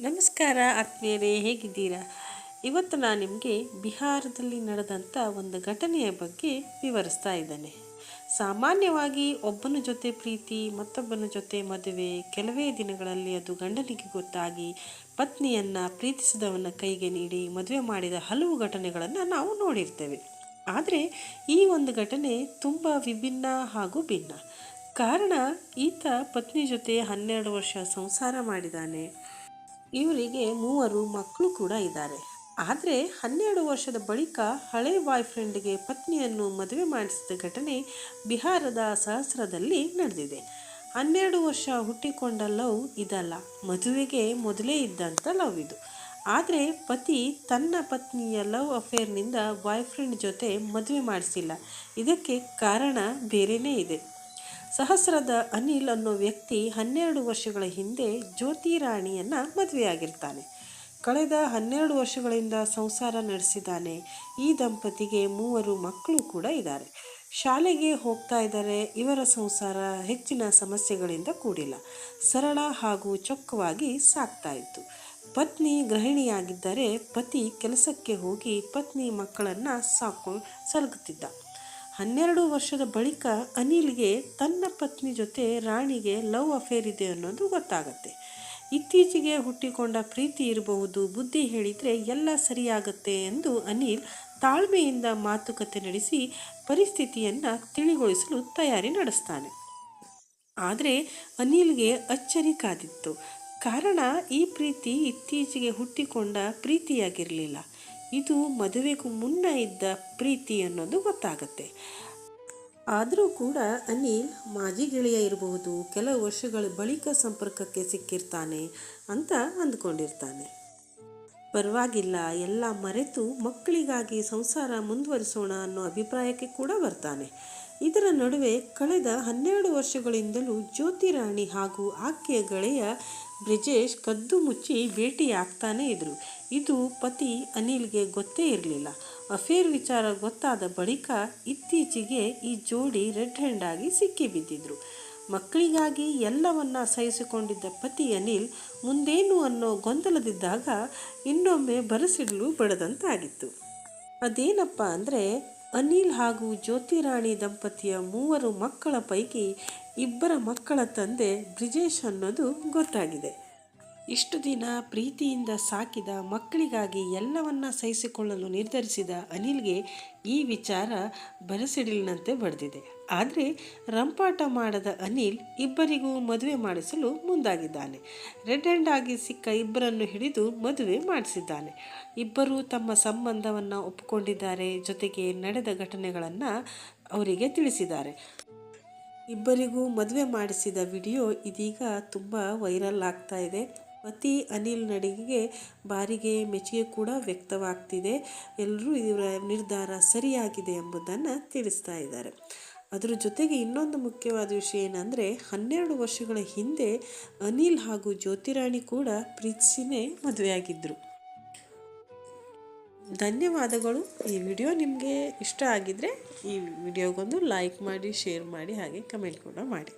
ನಮಸ್ಕಾರ ಆತ್ಮೀಯರೇ, ಹೇಗಿದ್ದೀರಾ? ಇವತ್ತು ನಾನು ನಿಮಗೆ ಬಿಹಾರದಲ್ಲಿ ನಡೆದಂಥ ಒಂದು ಘಟನೆಯ ಬಗ್ಗೆ ವಿವರಿಸ್ತಾ ಇದ್ದೇನೆ. ಸಾಮಾನ್ಯವಾಗಿ ಒಬ್ಬನ ಜೊತೆ ಪ್ರೀತಿ, ಮತ್ತೊಬ್ಬನ ಜೊತೆ ಮದುವೆ, ಕೆಲವೇ ದಿನಗಳಲ್ಲಿ ಅದು ಗಂಡನಿಗೆ ಗೊತ್ತಾಗಿ ಪತ್ನಿಯನ್ನು ಪ್ರೀತಿಸಿದವನ ಕೈಗೆ ನೀಡಿ ಮದುವೆ ಮಾಡಿದ ಹಲವು ಘಟನೆಗಳನ್ನು ನಾವು ನೋಡಿರ್ತೇವೆ. ಆದರೆ ಈ ಒಂದು ಘಟನೆ ತುಂಬ ವಿಭಿನ್ನ ಹಾಗೂ ಭಿನ್ನ. ಕಾರಣ, ಈತ ಪತ್ನಿ ಜೊತೆ 12 ವರ್ಷ ಸಂಸಾರ ಮಾಡಿದ್ದಾನೆ. ಇವರಿಗೆ 3 ಮಕ್ಕಳು ಕೂಡ ಇದ್ದಾರೆ. ಆದರೆ 12 ವರ್ಷದ ಬಳಿಕ ಹಳೆ ಬಾಯ್ ಫ್ರೆಂಡ್ಗೆ ಪತ್ನಿಯನ್ನು ಮದುವೆ ಮಾಡಿಸಿದ ಘಟನೆ ಬಿಹಾರದ ಸಹಸ್ರದಲ್ಲಿ ನಡೆದಿದೆ. 12 ವರ್ಷ ಹುಟ್ಟಿಕೊಂಡ ಲವ್ ಇದಲ್ಲ, ಮದುವೆಗೆ ಮೊದಲೇ ಇದ್ದಂಥ ಲವ್ ಇದು. ಆದರೆ ಪತಿ ತನ್ನ ಪತ್ನಿಯ ಲವ್ ಅಫೇರ್ನಿಂದ ಬಾಯ್ ಫ್ರೆಂಡ್ ಜೊತೆ ಮದುವೆ ಮಾಡಿಸಿಲ್ಲ. ಇದಕ್ಕೆ ಕಾರಣ ಬೇರೆಯೇ ಇದೆ. ಸಹಸ್ರದ ಅನಿಲ್ ಅನ್ನೋ ವ್ಯಕ್ತಿ 12 ವರ್ಷಗಳ ಹಿಂದೆ ಜ್ಯೋತಿ ರಾಣಿಯನ್ನು ಮದುವೆಯಾಗಿರ್ತಾನೆ. ಕಳೆದ 12 ವರ್ಷಗಳಿಂದ ಸಂಸಾರ ನಡೆಸಿದ್ದಾನೆ. ಈ ದಂಪತಿಗೆ 3 ಮಕ್ಕಳು ಕೂಡ ಇದ್ದಾರೆ. ಶಾಲೆಗೆ ಹೋಗ್ತಾ ಇದ್ದಾರೆ. ಇವರ ಸಂಸಾರ ಹೆಚ್ಚಿನ ಸಮಸ್ಯೆಗಳಿಂದ ಕೂಡಿಲ್ಲ, ಸರಳ ಹಾಗೂ ಚೊಕ್ಕವಾಗಿ ಸಾಗ್ತಾ ಇತ್ತು. ಪತ್ನಿ ಗೃಹಿಣಿಯಾಗಿದ್ದರೆ ಪತಿ ಕೆಲಸಕ್ಕೆ ಹೋಗಿ ಪತ್ನಿ ಮಕ್ಕಳನ್ನು ಸಲಗುತ್ತಿದ್ದ. 12 ವರ್ಷದ ಬಳಿಕ ಅನಿಲ್ಗೆ ತನ್ನ ಪತ್ನಿ ಜೊತೆ ರಾಣಿಗೆ ಲವ್ ಅಫೇರ್ ಇದೆ ಅನ್ನೋದು ಗೊತ್ತಾಗತ್ತೆ. ಇತ್ತೀಚೆಗೆ ಹುಟ್ಟಿಕೊಂಡ ಪ್ರೀತಿ ಇರಬಹುದು, ಬುದ್ಧಿ ಹೇಳಿದರೆ ಎಲ್ಲ ಸರಿಯಾಗತ್ತೆ ಎಂದು ಅನಿಲ್ ತಾಳ್ಮೆಯಿಂದ ಮಾತುಕತೆ ನಡೆಸಿ ಪರಿಸ್ಥಿತಿಯನ್ನು ತಿಳಿಗೊಳಿಸಲು ತಯಾರಿ ನಡೆಸ್ತಾನೆ. ಆದರೆ ಅನಿಲ್ಗೆ ಅಚ್ಚರಿ ಕಾದಿತ್ತು. ಕಾರಣ, ಈ ಪ್ರೀತಿ ಇತ್ತೀಚೆಗೆ ಹುಟ್ಟಿಕೊಂಡ ಪ್ರೀತಿಯಾಗಿರಲಿಲ್ಲ. ಇದು ಮದುವೆಗೂ ಮುನ್ನ ಇದ್ದ ಪ್ರೀತಿ ಅನ್ನೋದು ಗೊತ್ತಾಗತ್ತೆ. ಆದರೂ ಕೂಡ ಅನಿಲ್ ಮಾಜಿ ಗೆಳೆಯ ಇರಬಹುದು, ಕೆಲವು ವರ್ಷಗಳ ಬಳಿಕ ಸಂಪರ್ಕಕ್ಕೆ ಸಿಕ್ಕಿರ್ತಾನೆ ಅಂತ ಅಂದ್ಕೊಂಡಿರ್ತಾನೆ. ಪರವಾಗಿಲ್ಲ, ಎಲ್ಲ ಮರೆತು ಮಕ್ಕಳಿಗಾಗಿ ಸಂಸಾರ ಮುಂದುವರಿಸೋಣ ಅನ್ನೋ ಅಭಿಪ್ರಾಯಕ್ಕೆ ಕೂಡ ಬರ್ತಾನೆ. ಇದರ ನಡುವೆ ಕಳೆದ 12 ವರ್ಷಗಳಿಂದಲೂ ಜ್ಯೋತಿ ರಾಣಿ ಹಾಗೂ ಆಕೆಯ ಗೆಳೆಯ ಬ್ರಿಜೇಶ್ ಕದ್ದು ಮುಚ್ಚಿ ಭೇಟಿಯಾಗ್ತಾನೇ ಇದ್ರು. ಇದು ಪತಿ ಅನಿಲ್ಗೆ ಗೊತ್ತೇ ಇರಲಿಲ್ಲ. ಅಫೇರ್ ವಿಚಾರ ಗೊತ್ತಾದ ಬಳಿಕ ಇತ್ತೀಚೆಗೆ ಈ ಜೋಡಿ ರೆಡ್ ಹ್ಯಾಂಡ್ ಆಗಿ ಸಿಕ್ಕಿಬಿದ್ದಿದ್ರು. ಮಕ್ಕಳಿಗಾಗಿ ಎಲ್ಲವನ್ನ ಸಹಿಸಿಕೊಂಡಿದ್ದ ಪತಿ ಅನಿಲ್ ಮುಂದೇನು ಅನ್ನೋ ಗೊಂದಲದಿದ್ದಾಗ ಇನ್ನೊಮ್ಮೆ ಬರಸಿಡಲು ಬಡದಂತಾಗಿತ್ತು. ಅದೇನಪ್ಪ ಅಂದರೆ, ಅನಿಲ್ ಹಾಗೂ ಜ್ಯೋತಿ ರಾಣಿ ದಂಪತಿಯ 3 ಮಕ್ಕಳ ಪೈಕಿ 2 ಮಕ್ಕಳ ತಂದೆ ಬ್ರಿಜೇಶ್ ಅನ್ನೋದು ಗೊತ್ತಾಗಿದೆ. ಇಷ್ಟು ದಿನ ಪ್ರೀತಿಯಿಂದ ಸಾಕಿದ ಮಕ್ಕಳಿಗಾಗಿ ಎಲ್ಲವನ್ನ ಸಹಿಸಿಕೊಳ್ಳಲು ನಿರ್ಧರಿಸಿದ ಅನಿಲ್ಗೆ ಈ ವಿಚಾರ ಬರಸಿಡಿಲಿನಂತೆ ಬಡಿದಿದೆ. ಆದರೆ ರಂಪಾಟ ಮಾಡದ ಅನಿಲ್ ಇಬ್ಬರಿಗೂ ಮದುವೆ ಮಾಡಿಸಲು ಮುಂದಾಗಿದ್ದಾನೆ. ರೆಡ್ ಹ್ಯಾಂಡ್ ಆಗಿ ಸಿಕ್ಕ ಇಬ್ಬರನ್ನು ಹಿಡಿದು ಮದುವೆ ಮಾಡಿಸಿದ್ದಾನೆ. ಇಬ್ಬರೂ ತಮ್ಮ ಸಂಬಂಧವನ್ನು ಒಪ್ಪಿಕೊಂಡಿದ್ದಾರೆ. ಜೊತೆಗೆ ನಡೆದ ಘಟನೆಗಳನ್ನು ಅವರಿಗೆ ತಿಳಿಸಿದ್ದಾರೆ. ಇಬ್ಬರಿಗೂ ಮದುವೆ ಮಾಡಿಸಿದ ವಿಡಿಯೋ ಇದೀಗ ತುಂಬ ವೈರಲ್ ಆಗ್ತಾ ಇದೆ. ಪತಿ ಅನಿಲ್ ನಡಿಗೆಗೆ ಬಾರಿಗೆ ಮೆಚ್ಚುಗೆ ಕೂಡ ವ್ಯಕ್ತವಾಗ್ತಿದೆ. ಎಲ್ಲರೂ ಇವರ ನಿರ್ಧಾರ ಸರಿಯಾಗಿದೆ ಎಂಬುದನ್ನು ತಿಳಿಸ್ತಾ ಇದ್ದಾರೆ. ಅದರ ಜೊತೆಗೆ ಇನ್ನೊಂದು ಮುಖ್ಯವಾದ ವಿಷಯ ಏನಂದರೆ, 12 ವರ್ಷಗಳ ಹಿಂದೆ ಅನಿಲ್ ಹಾಗೂ ಜ್ಯೋತಿರಾಣಿ ಕೂಡ ಪ್ರೀತಿಸಿನೇ ಮದುವೆಯಾಗಿದ್ದರು. ಧನ್ಯವಾದಗಳು. ಈ ವಿಡಿಯೋ ನಿಮಗೆ ಇಷ್ಟ ಆಗಿದ್ದರೆ ಈ ವಿಡಿಯೋಗೊಂದು ಲೈಕ್ ಮಾಡಿ, ಶೇರ್ ಮಾಡಿ, ಹಾಗೆ ಕಮೆಂಟ್ ಕೂಡ ಮಾಡಿ.